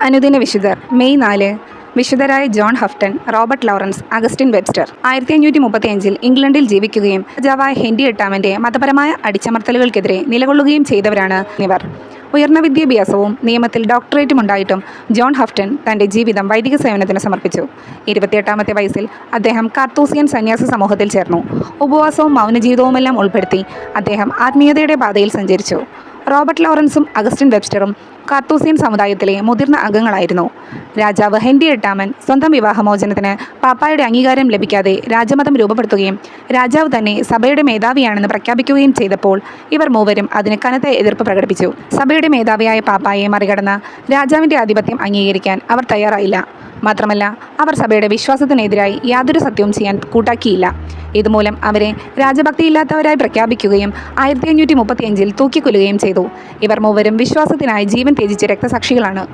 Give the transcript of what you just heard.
അനുദിന വിശുദ്ധർ മെയ് 4 വിശുദ്ധരായ John Houghton, Robert Lawrence, Augustine Webster. 1535 ഇംഗ്ലണ്ടിൽ ജീവിക്കുകയും രാജാവായ ഹെൻറി എട്ടാമൻ്റെ മതപരമായ അടിച്ചമർത്തലുകൾക്കെതിരെ നിലകൊള്ളുകയും ചെയ്തവരാണ് ഇവർ. ഉയർന്ന വിദ്യാഭ്യാസവും നിയമത്തിൽ ഡോക്ടറേറ്റും ഉണ്ടായിട്ടും ജോൺ ഹഫ്റ്റൺ തൻ്റെ ജീവിതം വൈദിക സേവനത്തിന് സമർപ്പിച്ചു. 28-ാമത്തെ വയസ്സിൽ അദ്ദേഹം കാർത്തൂസിയൻ സന്യാസ സമൂഹത്തിൽ ചേർന്നു. ഉപവാസവും മൗനജീവിതവുമെല്ലാം ഉൾപ്പെടുത്തി അദ്ദേഹം ആത്മീയതയുടെ പാതയിൽ സഞ്ചരിച്ചു. റോബർട്ട് ലോറൻസും അഗസ്റ്റിൻ വെബ്സ്റ്ററും കാർത്തൂസിയൻ സമുദായത്തിലെ മുതിർന്ന അംഗങ്ങളായിരുന്നു. രാജാവ് ഹെൻറി എട്ടാമൻ സ്വന്തം വിവാഹമോചനത്തിന് പാപ്പായുടെ അംഗീകാരം ലഭിക്കാതെ രാജമതം രൂപപ്പെടുത്തുകയും രാജാവ് തന്നെ സഭയുടെ മേധാവിയാണെന്ന് പ്രഖ്യാപിക്കുകയും ചെയ്തപ്പോൾ ഇവർ മൂവരും അതിന് കനത്ത എതിർപ്പ് പ്രകടിപ്പിച്ചു. സഭയുടെ മേധാവിയായ പാപ്പായെ മറികടന്ന രാജാവിൻ്റെ ആധിപത്യം അംഗീകരിക്കാൻ അവർ തയ്യാറായില്ല. മാത്രമല്ല, അവർ സഭയുടെ വിശ്വാസത്തിനെതിരായി യാതൊരു സത്യവും ചെയ്യാൻ കൂട്ടാക്കിയില്ല. ഇതുമൂലം അവരെ രാജഭക്തിയില്ലാത്തവരായി പ്രഖ്യാപിക്കുകയും 1535 തൂക്കിക്കൊല്ലുകയും ചെയ്തു. ഇവർ മൂവരും വിശ്വാസത്തിനായി ജീവൻ ത്യജിച്ച രക്തസാക്ഷികളാണ്.